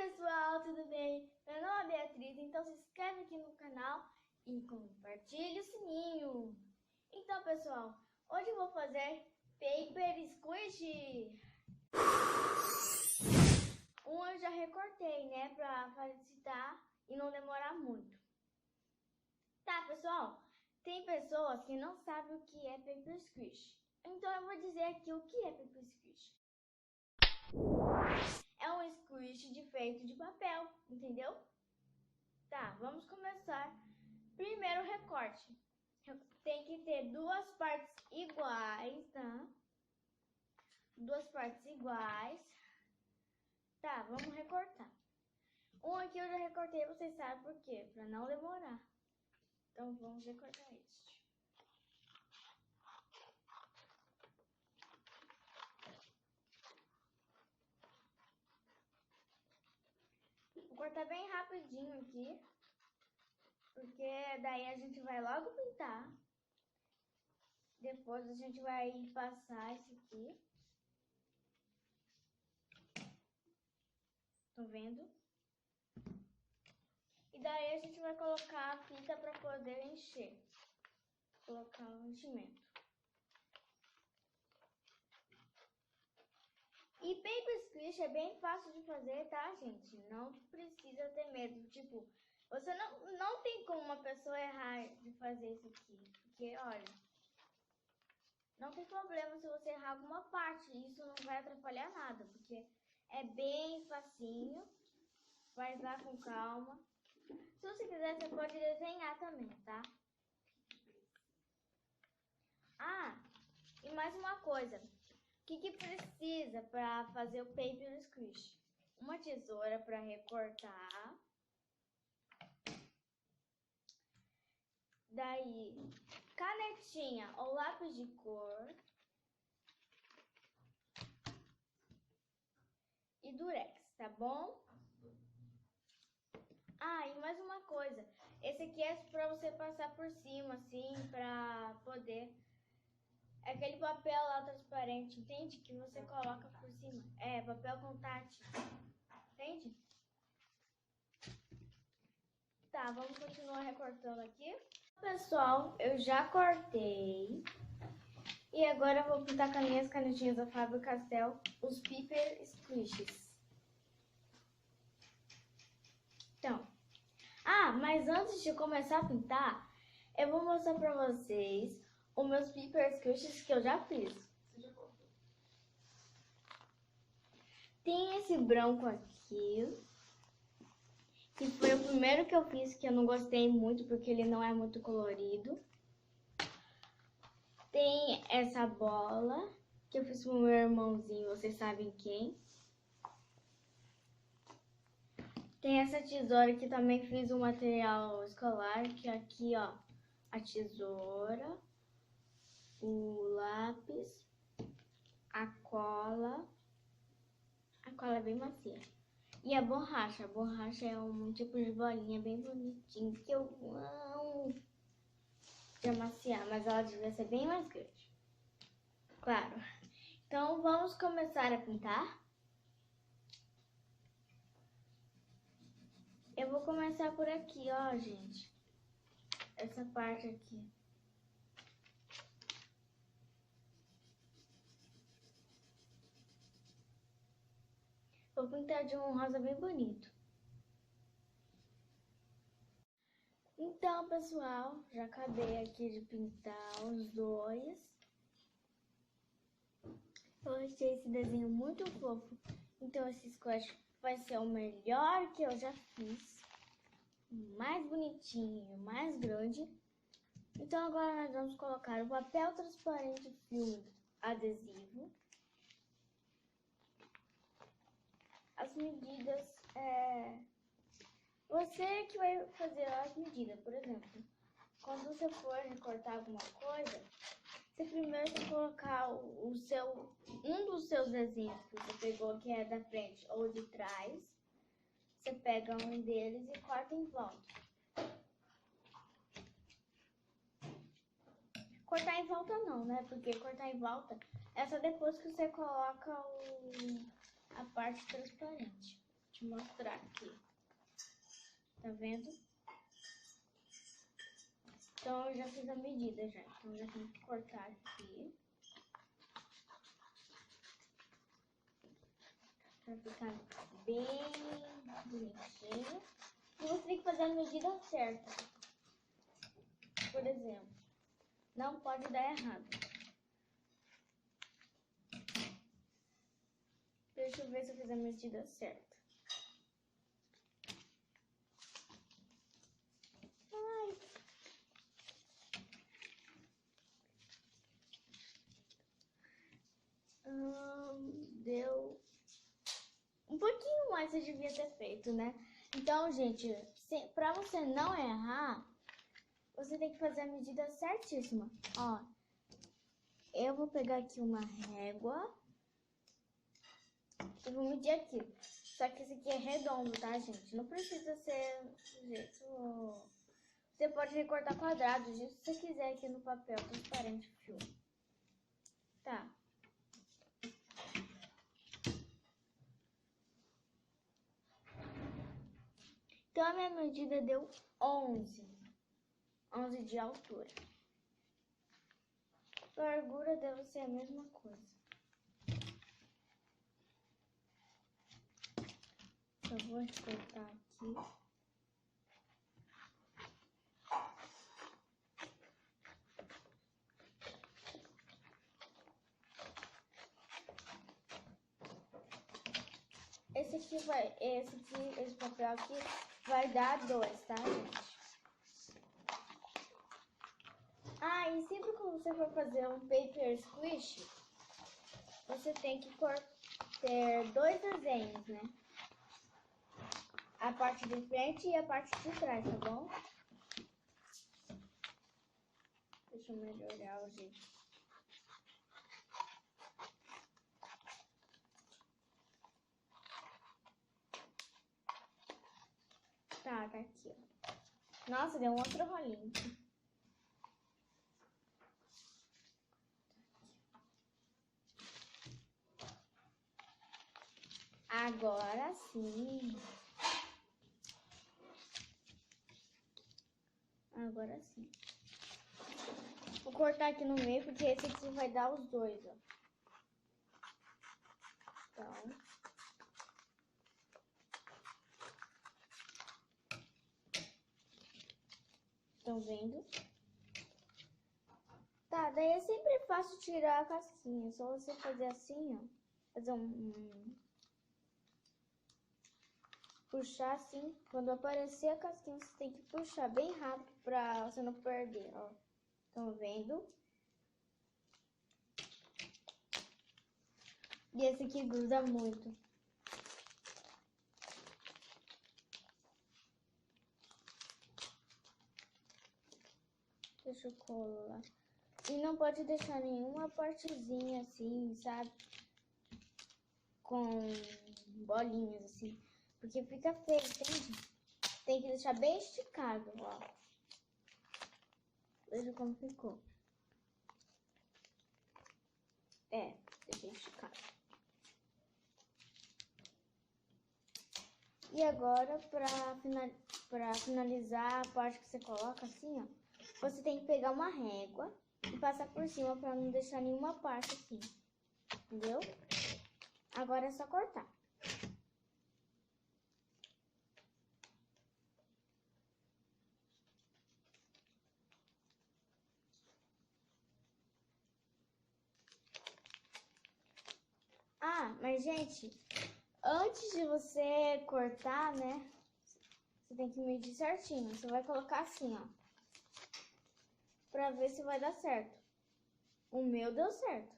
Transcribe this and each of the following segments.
pessoal, tudo bem? Meu nome é Beatriz, então se inscreve aqui no canal e compartilhe o sininho. Então pessoal, hoje eu vou fazer Paper Squish. Eu já recortei, né, pra facilitar e não demorar muito. Tá pessoal, tem pessoas que não sabem o que é Paper Squish. Então eu vou dizer aqui o que é Paper Squish. É um squish feito de papel, entendeu? Tá, vamos começar. Primeiro recorte. Tem que ter duas partes iguais, tá? Duas partes iguais. Tá, vamos recortar. Um aqui eu já recortei, vocês sabem por quê? Pra não demorar. Então vamos recortar este. Vou cortar bem rapidinho aqui, porque daí a gente vai logo pintar. Depois a gente vai passar esse aqui. Estão vendo? E daí a gente vai colocar a fita para poder encher. Colocar o enchimento. E Paper Squish é bem fácil de fazer, tá, gente? Não precisa ter medo. Tipo, você não tem como uma pessoa errar de fazer isso aqui. Porque, olha, não tem problema se você errar alguma parte. Isso não vai atrapalhar nada, porque é bem facinho. Vai lá com calma. Se você quiser, você pode desenhar também, tá? Ah, e mais uma coisa. O que precisa para fazer o Paper Squish? Uma tesoura para recortar. Daí, canetinha ou lápis de cor. E durex, tá bom? Ah, e mais uma coisa. Esse aqui é para você passar por cima, assim, para poder... É aquele papel lá transparente, entende? Que você coloca por cima. É, papel contact. Entende? Tá, vamos continuar recortando aqui. Pessoal, eu já cortei. E agora eu vou pintar com as minhas canetinhas da Faber-Castell, os Paper Squishes. Então, mas antes de começar a pintar, eu vou mostrar pra vocês os meus Paper Squishes que eu já fiz. Tem esse branco aqui, que foi o primeiro que eu fiz, que eu não gostei muito, porque ele não é muito colorido. Tem essa bola, que eu fiz pro meu irmãozinho, vocês sabem quem. Tem essa tesoura que também fiz um material escolar, que aqui, ó, a tesoura, o lápis, a cola é bem macia. E a borracha é um tipo de bolinha bem bonitinho, que eu amo de amaciar, mas ela devia ser bem mais grande. Claro. Então, vamos começar a pintar. Eu vou começar por aqui, ó, gente. Essa parte aqui. Vou pintar de um rosa bem bonito. Então, pessoal, já acabei aqui de pintar os dois. Eu achei esse desenho muito fofo. Então, esse squash vai ser o melhor que eu já fiz. Mais bonitinho, mais grande. Então, agora nós vamos colocar o papel transparente filme adesivo. As medidas você que vai fazer as medidas. Por exemplo, quando você for recortar alguma coisa, você primeiro tem que colocar um dos seus desenhos que você pegou, que é da frente ou de trás. Você pega um deles e corta em volta. Cortar em volta não, né? Porque cortar em volta é só depois que você coloca a parte transparente. te mostrar aqui. Tá vendo? Então eu já fiz a medida já. Então já tenho que cortar aqui. Pra ficar bem bonitinho. E você tem que fazer a medida certa. Por exemplo, não pode dar errado. Deixa eu ver se eu fiz a medida certa. Ai. Deu um pouquinho mais você devia ter feito, né? Então, gente, pra você não errar, você tem que fazer a medida certíssima. Ó, eu vou pegar aqui uma régua e vou medir aqui. Só que esse aqui é redondo, tá, gente? Não precisa ser do jeito... Você pode recortar quadrados, se você quiser, aqui no papel transparente filme. Tá. Então, a minha medida deu 11 de altura. A largura deve ser a mesma coisa. Só vou recortar aqui. Esse papel aqui vai dar 2, tá, gente? Ah, e sempre quando você for fazer um paper squish, você tem que ter 2 desenhos, né? A parte de frente e a parte de trás, tá bom? Deixa eu melhorar o jeito. Tá aqui, ó. Nossa, deu um outro rolinho. Agora sim. Agora sim. Vou cortar aqui no meio, porque esse aqui vai dar os 2, ó. Então... Estão vendo? Tá, daí é sempre fácil tirar a casquinha. Só você fazer assim, ó. Fazer puxar assim. Quando aparecer a casquinha, você tem que puxar bem rápido pra você não perder, ó. Estão vendo? E esse aqui gruda muito. Deixa eu colar. E não pode deixar nenhuma partezinha assim, sabe? Com bolinhas assim. Porque fica feio, entende? Tem que deixar bem esticado, ó. Veja como ficou. Deixei esticado. E agora, pra finalizar a parte que você coloca assim, ó. Você tem que pegar uma régua e passar por cima pra não deixar nenhuma parte assim. Entendeu? Agora é só cortar. Ah, mas gente, antes de você cortar, né? Você tem que medir certinho. Você vai colocar assim, ó. Pra ver se vai dar certo. O meu deu certo.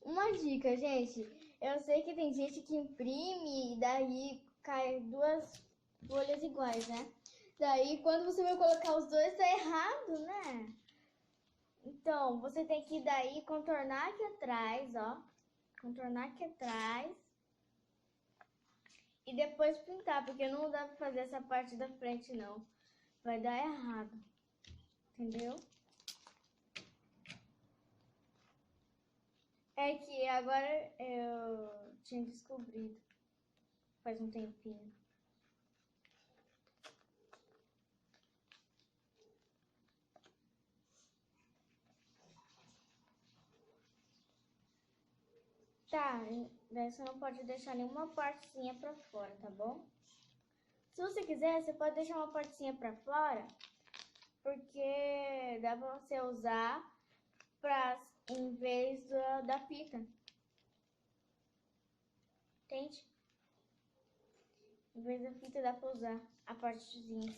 Uma dica, gente. Eu sei que tem gente que imprime e daí cai 2 folhas iguais, né? Daí, quando você vai colocar os dois, tá errado, né? Então, você tem que daí contornar aqui atrás, ó. Contornar aqui atrás. E depois pintar, porque não dá pra fazer essa parte da frente, não. Vai dar errado. Entendeu? É que agora eu tinha descobrido. Faz um tempinho. Tá, daí você não pode deixar nenhuma partezinha pra fora, tá bom? Se você quiser, você pode deixar uma partezinha pra fora, porque dá pra você usar em vez da fita. Entende? Em vez da fita dá pra usar a partezinha.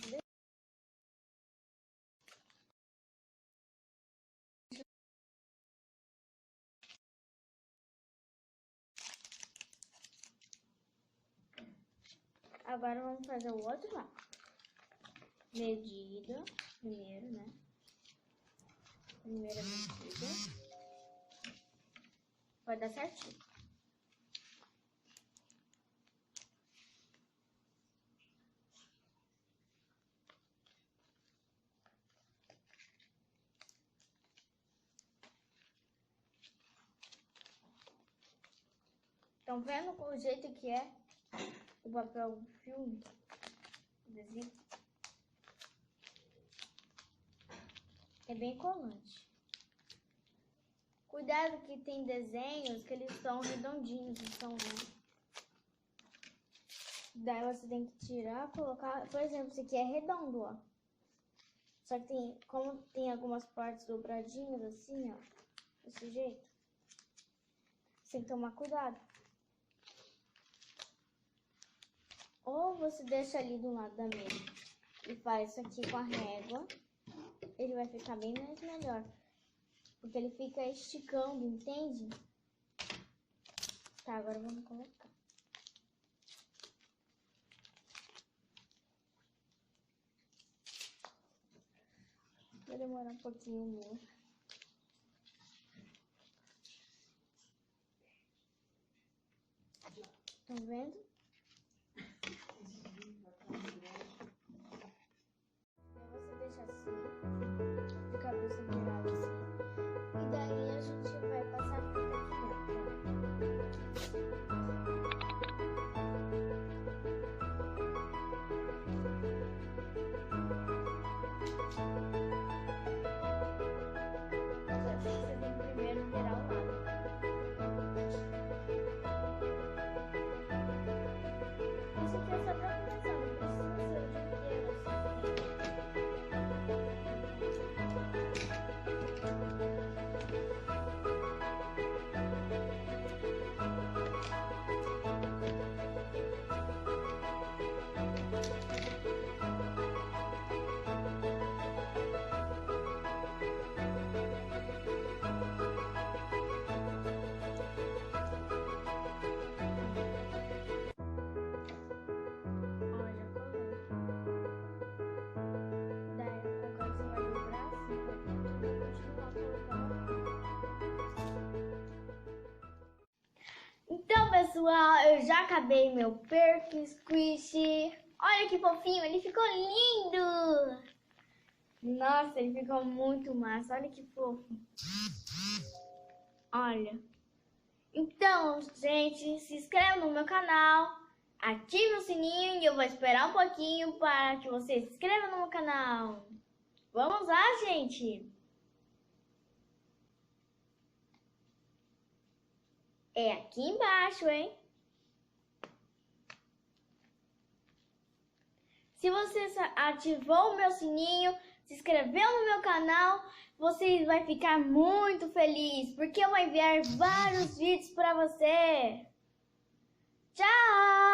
Agora vamos fazer o outro lado. Medida, primeiro, né? Primeira medida. Vai dar certinho. Estão vendo o jeito que é o papel filme? Adesivo? É bem colante. Cuidado que tem desenhos que eles estão redondinhos, estão vendo? Daí você tem que tirar, colocar... Por exemplo, esse aqui é redondo, ó. Só que como tem algumas partes dobradinhas assim, ó. Desse jeito. Você tem que tomar cuidado. Ou você deixa ali do lado da mesa e faz isso aqui com a régua. Ele vai ficar bem mais melhor. Porque ele fica esticando, entende? Tá, agora vamos colocar. Vai demorar um pouquinho mesmo. Estão vendo? Você deixa assim, de cabeça virada assim. E daí a gente vai passar a fita aqui dentro. Você tem que primeiro virar o lado. Isso aqui é só pra começar, não precisa ser o dia inteiro assim. Então, pessoal, eu já acabei meu Perk Squish. Olha que fofinho, ele ficou lindo. Nossa, ele ficou muito massa. Olha que fofo. Olha. Então, gente, se inscreva no meu canal, ative o sininho e eu vou esperar um pouquinho para que você se inscreva no meu canal. Vamos lá, gente. É aqui embaixo, hein? Se você ativou o meu sininho, se inscreveu no meu canal, você vai ficar muito feliz, porque eu vou enviar vários vídeos para você. Tchau!